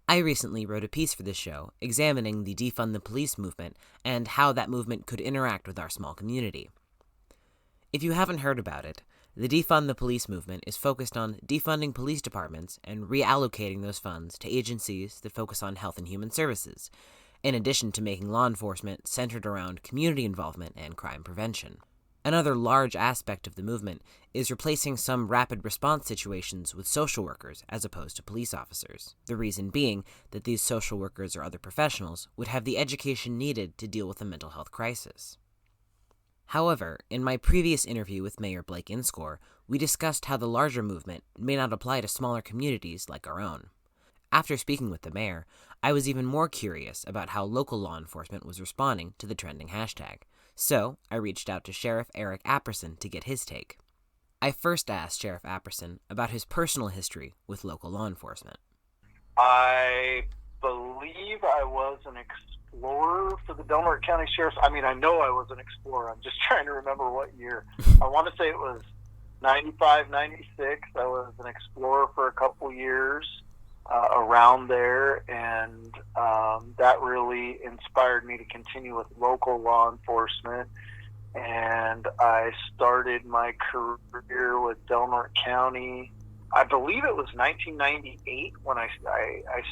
I recently wrote a piece for this show examining the Defund the Police movement and how that movement could interact with our small community. If you haven't heard about it, the Defund the Police movement is focused on defunding police departments and reallocating those funds to agencies that focus on health and human services, in addition to making law enforcement centered around community involvement and crime prevention. Another large aspect of the movement is replacing some rapid response situations with social workers as opposed to police officers. The reason being that these social workers or other professionals would have the education needed to deal with a mental health crisis. However, in my previous interview with Mayor Blake Inscore, we discussed how the larger movement may not apply to smaller communities like our own. After speaking with the mayor, I was even more curious about how local law enforcement was responding to the trending hashtag. So, I reached out to Sheriff Erik Apperson to get his take. I first asked Sheriff Apperson about his personal history with local law enforcement. I believe I was an explorer for the Delaware County Sheriff's. I know I was an explorer. I'm just trying to remember what year. I want to say it was 95, 96. I was an explorer for a couple years around there, and that really inspired me to continue with local law enforcement. And I started my career with Delaware County. I believe it was 1998 when I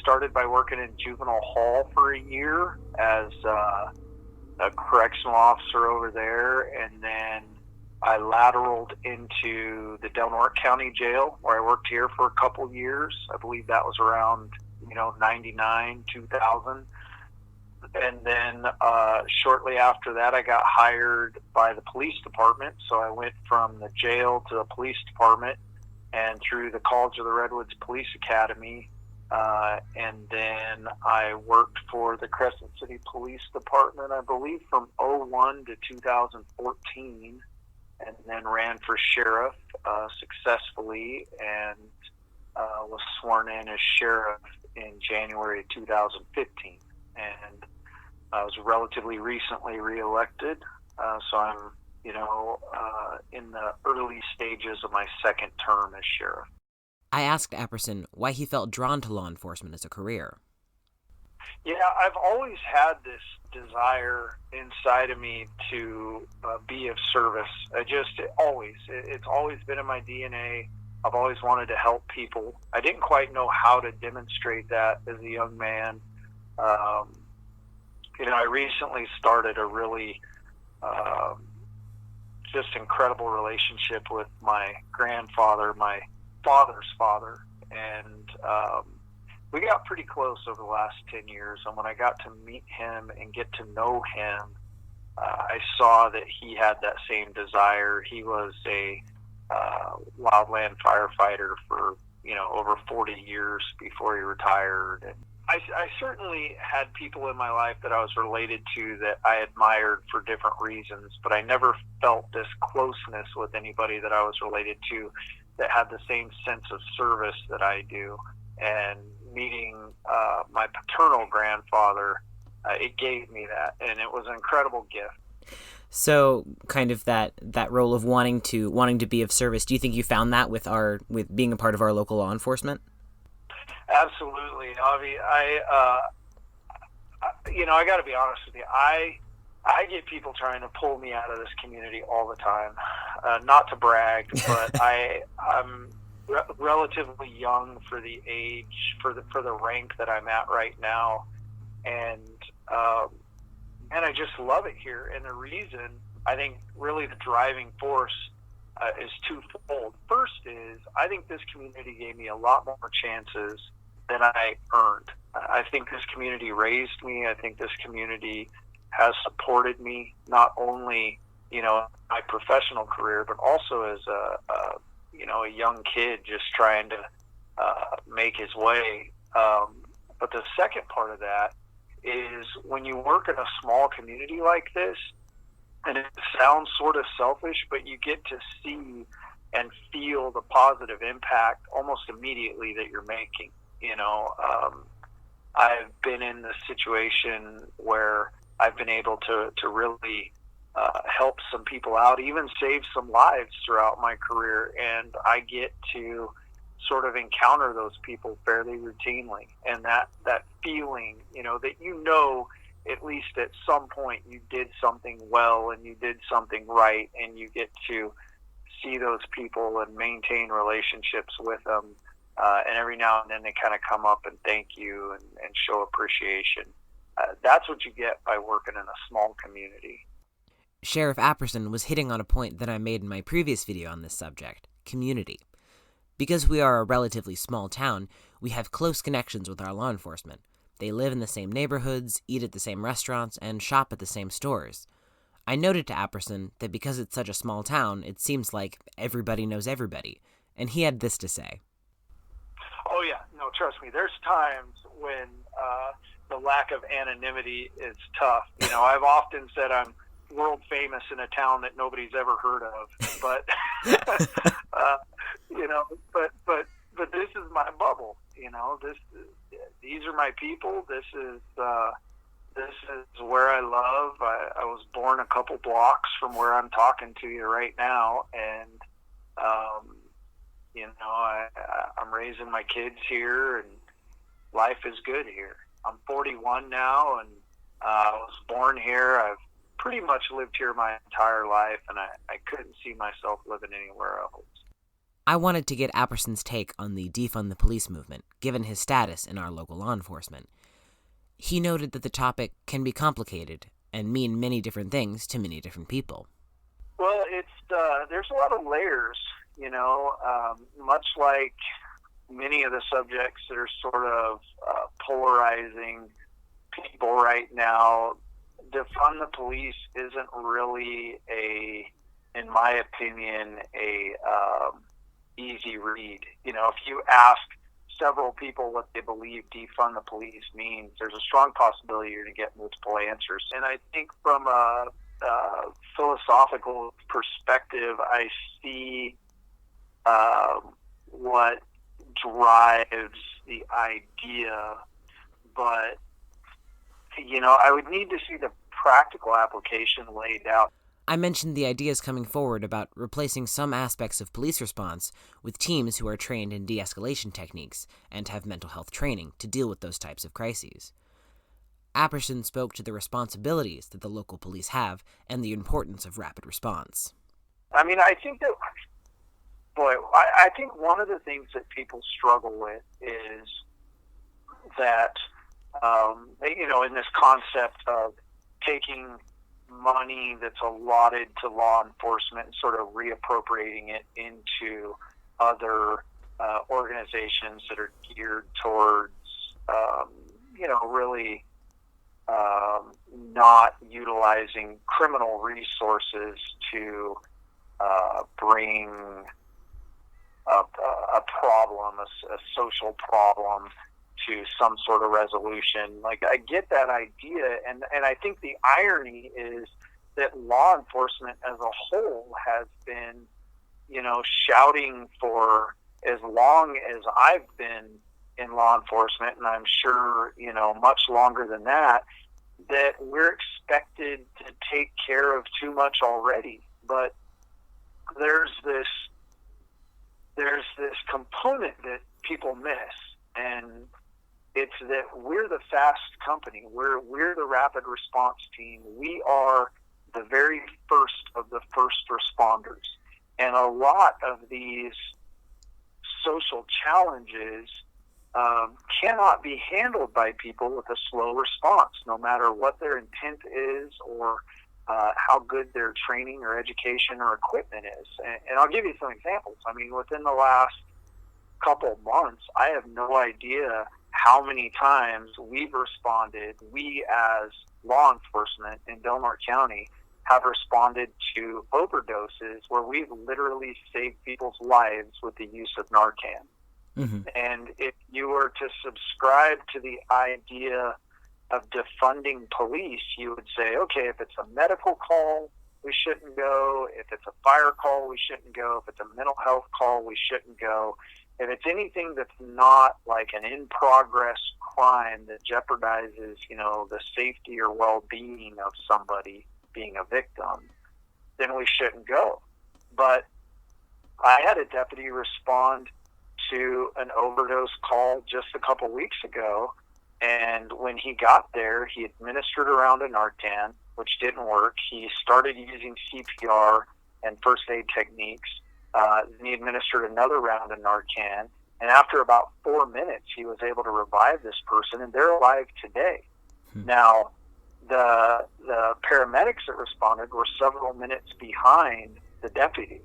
started by working in juvenile hall for a year as a correctional officer over there, and then I lateraled into the Delaware County Jail, where I worked here for a couple years. I believe that was around 99, 2000. And then shortly after that, I got hired by the police department. So I went from the jail to the police department and through the College of the Redwoods Police Academy. And then I worked for the Crescent City Police Department, I believe, from 2001 to 2014. And then ran for sheriff successfully and was sworn in as sheriff in January 2015. And I was relatively recently reelected, so I'm, in the early stages of my second term as sheriff. I asked Apperson why he felt drawn to law enforcement as a career. Yeah, I've always had this desire inside of me to be of service. It's always been in my DNA. I've always wanted to help people. I didn't quite know how to demonstrate that as a young man. I recently started a really just incredible relationship with my grandfather, my father's father, and we got pretty close over the last 10 years, and when I got to meet him and get to know him, I saw that he had that same desire. He was a wildland firefighter for, over 40 years before he retired. And I certainly had people in my life that I was related to that I admired for different reasons, but I never felt this closeness with anybody that I was related to that had the same sense of service that I do. And meeting my paternal grandfather, it gave me that, and it was an incredible gift. So, kind of that role of wanting to be of service. Do you think you found that with being a part of our local law enforcement? Absolutely, Avi. I got to be honest with you. I get people trying to pull me out of this community all the time. Not to brag, but I'm relatively young for the age, for the rank that I'm at right now, and I just love it here. And the reason, I think, really the driving force is twofold. First is, I think this community gave me a lot more chances than I earned. I think this community raised me. I think this community has supported me, not only, my professional career, but also as a young kid just trying to make his way. But the second part of that is when you work in a small community like this, and it sounds sort of selfish, but you get to see and feel the positive impact almost immediately that you're making. I've been in the situation where I've been able to really help some people out, even save some lives throughout my career, and I get to sort of encounter those people fairly routinely. And that feeling, that at least at some point you did something well and you did something right, and you get to see those people and maintain relationships with them. And every now and then they kind of come up and thank you and show appreciation. That's what you get by working in a small community. Sheriff Apperson was hitting on a point that I made in my previous video on this subject, community. Because we are a relatively small town, we have close connections with our law enforcement. They live in the same neighborhoods, eat at the same restaurants, and shop at the same stores. I noted to Apperson that because it's such a small town, it seems like everybody knows everybody, and he had this to say. Oh yeah, no, trust me, there's times when the lack of anonymity is tough. I've often said I'm world famous in a town that nobody's ever heard of, but but this is my bubble. These are my people. This is where I love. I was born a couple blocks from where I'm talking to you right now, and I'm raising my kids here, and life is good here. I'm 41 now, and I was born here. I've pretty much lived here my entire life, and I couldn't see myself living anywhere else. I wanted to get Apperson's take on the Defund the Police movement, given his status in our local law enforcement. He noted that the topic can be complicated and mean many different things to many different people. Well, there's a lot of layers, much like many of the subjects that are sort of polarizing people right now. Defund the Police isn't really in my opinion, easy read. If you ask several people what they believe defund the police means, there's a strong possibility you're going to get multiple answers. And I think from a philosophical perspective, I see what drives the idea, but I would need to see the practical application laid out. I mentioned the ideas coming forward about replacing some aspects of police response with teams who are trained in de-escalation techniques and have mental health training to deal with those types of crises. Apperson spoke to the responsibilities that the local police have and the importance of rapid response. I think one of the things that people struggle with is that, in this concept of taking money that's allotted to law enforcement and sort of reappropriating it into other organizations that are geared towards, really not utilizing criminal resources to bring a problem, a social problem, to some sort of resolution. Like, I get that idea, and I think the irony is that law enforcement as a whole has been, shouting for as long as I've been in law enforcement, and I'm sure, much longer than that we're expected to take care of too much already. But there's this component that people miss, and it's that we're the fast company. We're the rapid response team. We are the very first of the first responders. And a lot of these social challenges cannot be handled by people with a slow response, no matter what their intent is or how good their training or education or equipment is. And I'll give you some examples. I mean, within the last couple of months, I have no idea how many times we as law enforcement in Del Norte County have responded to overdoses where we've literally saved people's lives with the use of Narcan. Mm-hmm. And if you were to subscribe to the idea of defunding police, you would say, okay, if it's a medical call, we shouldn't go. If it's a fire call, we shouldn't go. If it's a mental health call, we shouldn't go. If it's anything that's not like an in-progress crime that jeopardizes, the safety or well-being of somebody being a victim, then we shouldn't go. But I had a deputy respond to an overdose call just a couple weeks ago, and when he got there, he administered a round of Narcan, which didn't work. He started using CPR and first aid techniques. Then he administered another round of Narcan, and after about 4 minutes, he was able to revive this person, and they're alive today. Now, the paramedics that responded were several minutes behind the deputy.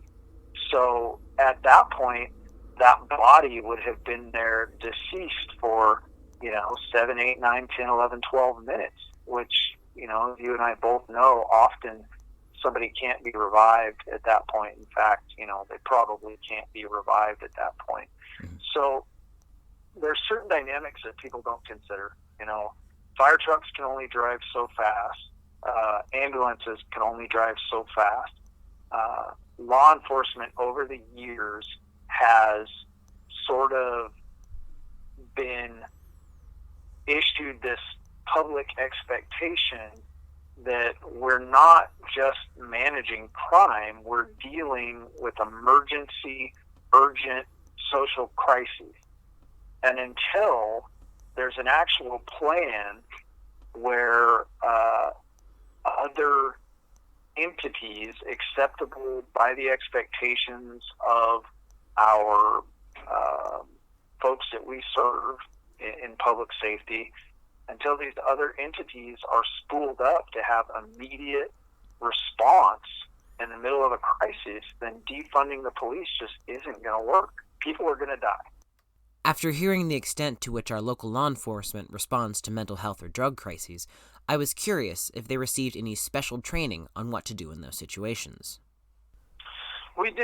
So at that point, that body would have been there deceased for, 7, 8, 9, 10, 11, 12 minutes, which, you and I both know often somebody can't be revived at that point. In fact, they probably can't be revived at that point. Mm-hmm. So there's certain dynamics that people don't consider. Fire trucks can only drive so fast. Ambulances can only drive so fast. Law enforcement over the years has sort of been issued this public expectation that we're not just managing crime, we're dealing with emergency, urgent social crises. And until there's an actual plan where other entities acceptable by the expectations of our folks that we serve in public safety, until these other entities are spooled up to have immediate response in the middle of a crisis, then defunding the police just isn't going to work. People are going to die. After hearing the extent to which our local law enforcement responds to mental health or drug crises, I was curious if they received any special training on what to do in those situations. We do,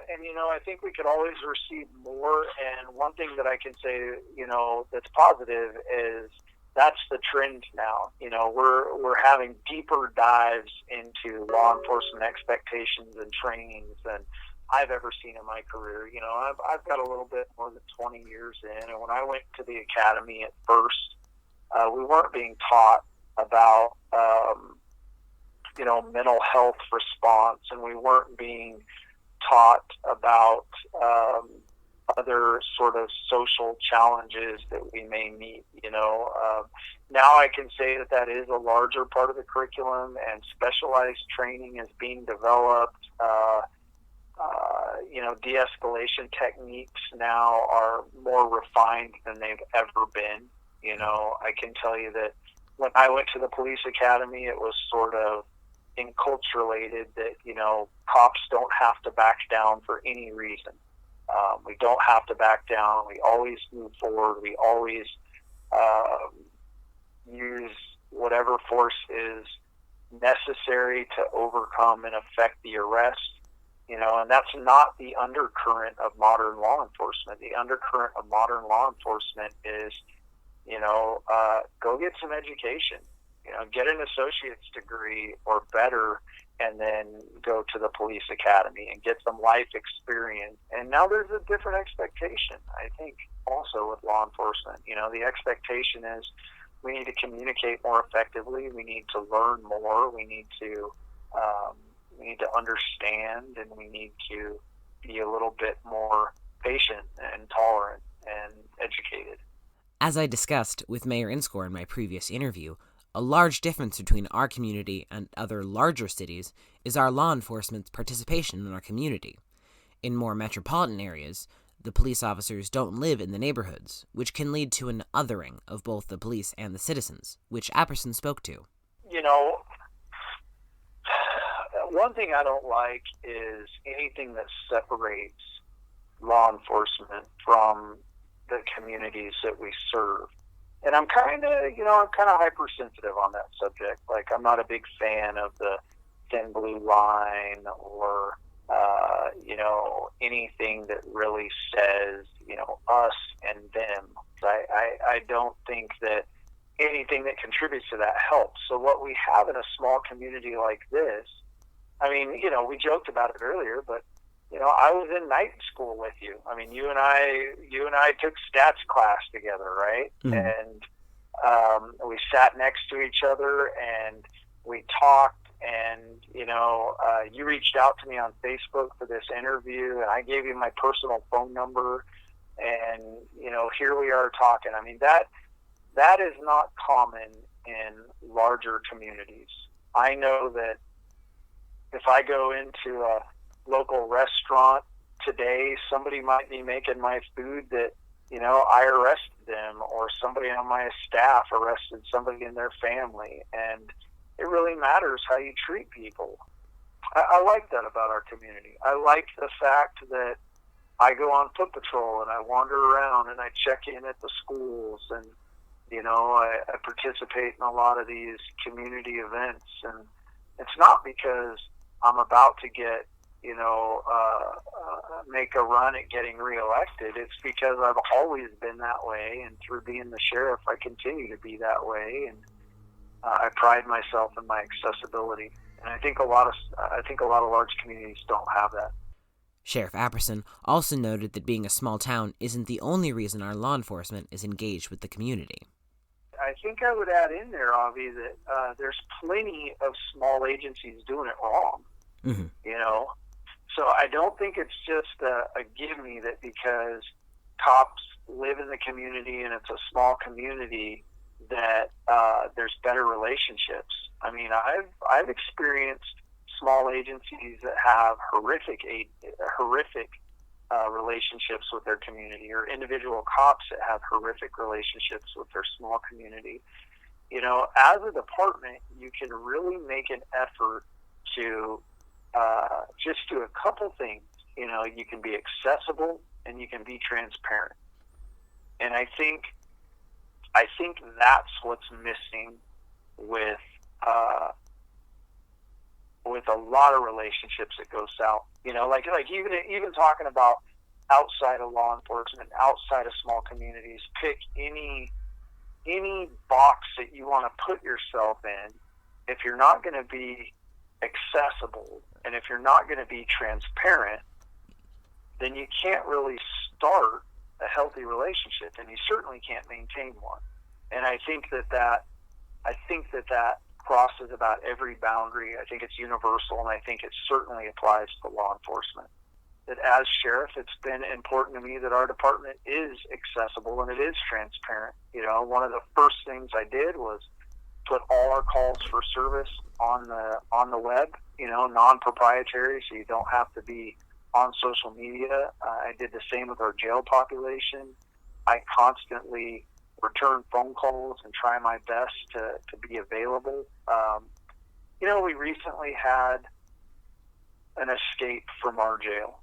and I think we could always receive more. And one thing that I can say, that's positive is that's the trend now. We're having deeper dives into law enforcement expectations and trainings than I've ever seen in my career. I've got a little bit more than 20 years in, and when I went to the academy at first, we weren't being taught about mental health response, and we weren't being taught about other sort of social challenges that we may meet. Now I can say that is a larger part of the curriculum, and specialized training is being developed. De-escalation techniques now are more refined than they've ever been. I can tell you that when I went to the police academy, it was sort of enculturated that, cops don't have to back down for any reason. We don't have to back down. We always move forward. We always use whatever force is necessary to overcome and affect the arrest. And that's not the undercurrent of modern law enforcement. The undercurrent of modern law enforcement is, go get some education, get an associate's degree or better, and then go to the police academy and get some life experience. And now there's a different expectation, I think, also with law enforcement. The expectation is we need to communicate more effectively. We need to learn more. We need to understand, and we need to be a little bit more patient and tolerant and educated. As I discussed with Mayor Inscore in my previous interview, a large difference between our community and other larger cities is our law enforcement's participation in our community. In more metropolitan areas, the police officers don't live in the neighborhoods, which can lead to an othering of both the police and the citizens, which Apperson spoke to. One thing I don't like is anything that separates law enforcement from the communities that we serve. And I'm kind of hypersensitive on that subject. Like, I'm not a big fan of the thin blue line or, anything that really says, us and them. I don't think that anything that contributes to that helps. So what we have in a small community like this, we joked about it earlier, but, I was in night school with you. You and I took stats class together, right? Mm-hmm. And we sat next to each other and we talked, and, you reached out to me on Facebook for this interview, and I gave you my personal phone number. And, here we are talking. I mean, that is not common in larger communities. I know that if I go into a local restaurant today, somebody might be making my food that, I arrested them, or somebody on my staff arrested somebody in their family. And it really matters how you treat people. I like that about our community. I like the fact that I go on foot patrol and I wander around and I check in at the schools, and I participate in a lot of these community events. And it's not because I'm about to get make a run at getting reelected. It's because I've always been that way, and through being the sheriff, I continue to be that way. And I pride myself in my accessibility. And I think a lot of large communities don't have that. Sheriff Apperson also noted that being a small town isn't the only reason our law enforcement is engaged with the community. I think I would add in there, Avi, that there's plenty of small agencies doing it wrong. Mm-hmm. So I don't think it's just a gimme that because cops live in the community and it's a small community that there's better relationships. I mean, I've experienced small agencies that have horrific relationships with their community, or individual cops that have horrific relationships with their small community. As a department, you can really make an effort to just do a couple things. You can be accessible and you can be transparent. And I think that's what's missing with a lot of relationships that go south. Like even talking about outside of law enforcement, outside of small communities, pick any box that you want to put yourself in. If you're not going to be accessible and if you're not going to be transparent, then you can't really start a healthy relationship, and you certainly can't maintain one. And I think that crosses about every boundary. I think it's universal, and I think it certainly applies to law enforcement. That as sheriff, it's been important to me that our department is accessible and it is transparent. One of the first things I did was put all our calls for service on the web, non-proprietary, so you don't have to be on social media. I did the same with our jail population. I constantly return phone calls and try my best to be available. We recently had an escape from our jail.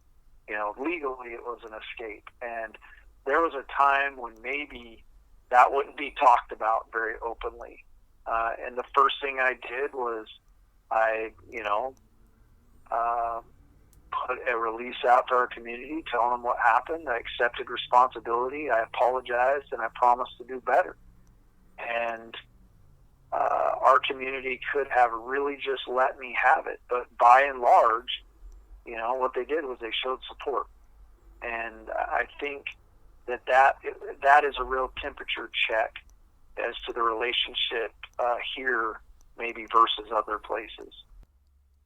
Legally it was an escape. And there was a time when maybe that wouldn't be talked about very openly. And the first thing I did was I put a release out to our community telling them what happened. I accepted responsibility. I apologized, and I promised to do better. And our community could have really just let me have it. But by and large, what they did was they showed support. And I think that is a real temperature check as to the relationship here maybe versus other places.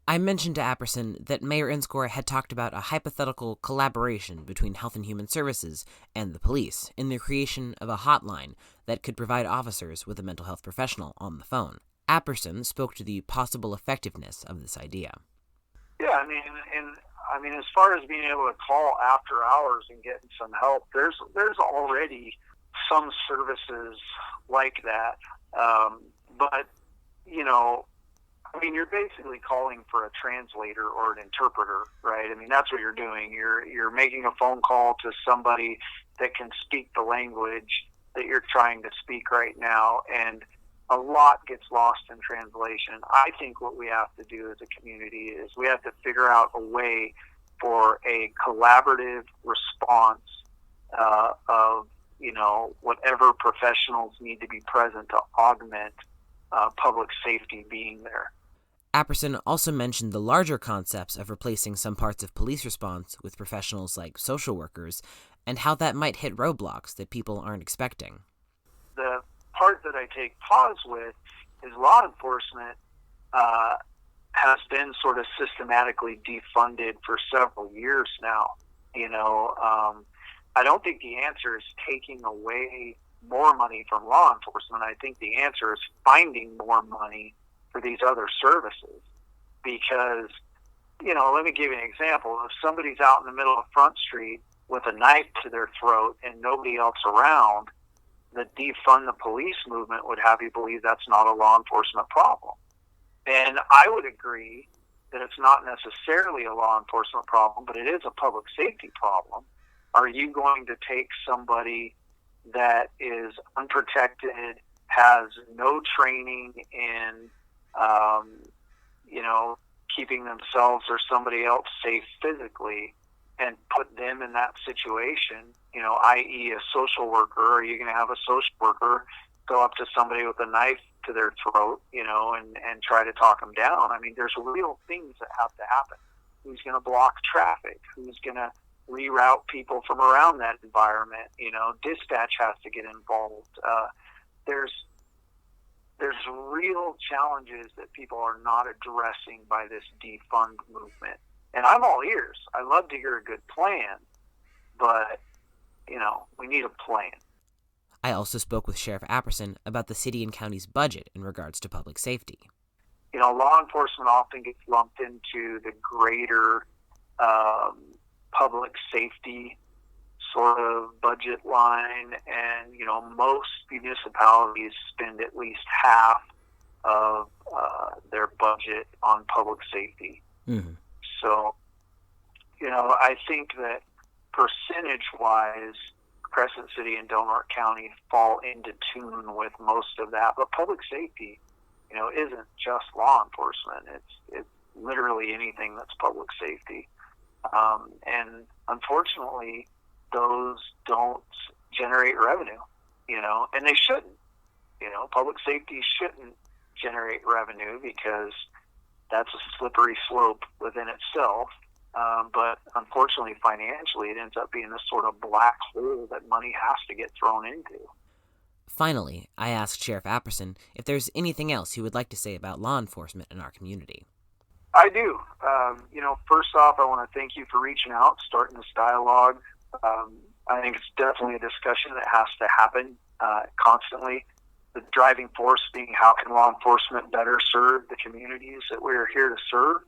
I mentioned to Apperson that Mayor Inscore had talked about a hypothetical collaboration between Health and Human Services and the police in the creation of a hotline that could provide officers with a mental health professional on the phone. Apperson spoke to the possible effectiveness of this idea. Yeah, I mean, as far as being able to call after hours and getting some help, there's already some services like that. But you're basically calling for a translator or an interpreter, right? That's what you're doing. You're making a phone call to somebody that can speak the language that you're trying to speak right now, and a lot gets lost in translation. I think what we have to do as a community is we have to figure out a way for a collaborative response of whatever professionals need to be present to augment public safety being there. Apperson also mentioned the larger concepts of replacing some parts of police response with professionals like social workers, and how that might hit roadblocks that people aren't expecting. The part that I take pause with is law enforcement has been sort of systematically defunded for several years now. I don't think the answer is taking away more money from law enforcement. I think the answer is finding more money for these other services. Because, let me give you an example. If somebody's out in the middle of Front Street with a knife to their throat and nobody else around, the Defund the Police movement would have you believe that's not a law enforcement problem. And I would agree that it's not necessarily a law enforcement problem, but it is a public safety problem. Are you going to take somebody that is unprotected, has no training in, keeping themselves or somebody else safe physically, and put them in that situation, i.e. a social worker? Or are you going to have a social worker go up to somebody with a knife to their throat, and try to talk them down? I mean, there's real things that have to happen. Who's going to block traffic? Who's going to reroute people from around that environment? Dispatch has to get involved. There's real challenges that people are not addressing by this defund movement. And I'm all ears. I love to hear a good plan, but, we need a plan. I also spoke with Sheriff Apperson about the city and county's budget in regards to public safety. Law enforcement often gets lumped into the greater public safety sort of budget line, and most municipalities spend at least half of their budget on public safety. Mm-hmm. So, I think that percentage-wise, Crescent City and Del Norte County fall into tune with most of that. But public safety, isn't just law enforcement. It's literally anything that's public safety. And unfortunately, those don't generate revenue, and they shouldn't. Public safety shouldn't generate revenue because that's a slippery slope within itself. But unfortunately, financially, it ends up being this sort of black hole that money has to get thrown into. Finally, I asked Sheriff Apperson if there's anything else he would like to say about law enforcement in our community. I do. First off, I want to thank you for reaching out, starting this dialogue. I think it's definitely a discussion that has to happen constantly. The driving force being, how can law enforcement better serve the communities that we're here to serve?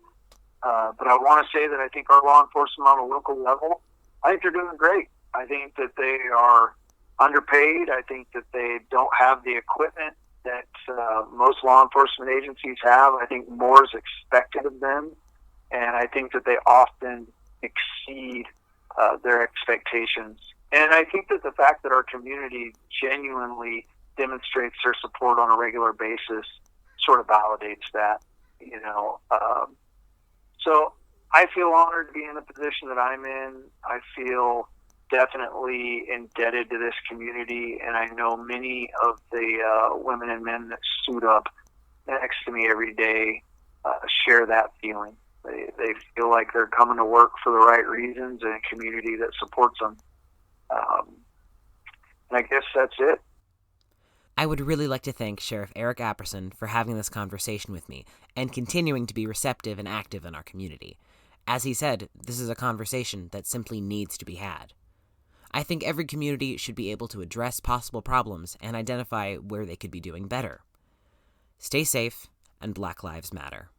But I want to say that I think our law enforcement on a local level, I think they're doing great. I think that they are underpaid. I think that they don't have the equipment that most law enforcement agencies have. I think more is expected of them, and I think that they often exceed their expectations. And I think that the fact that our community genuinely demonstrates their support on a regular basis sort of validates that, So I feel honored to be in the position that I'm in. I feel definitely indebted to this community, and I know many of the women and men that suit up next to me every day share that feeling. They feel like they're coming to work for the right reasons in a community that supports them. And I guess that's it. I would really like to thank Sheriff Erik Apperson for having this conversation with me and continuing to be receptive and active in our community. As he said, this is a conversation that simply needs to be had. I think every community should be able to address possible problems and identify where they could be doing better. Stay safe, and Black Lives Matter.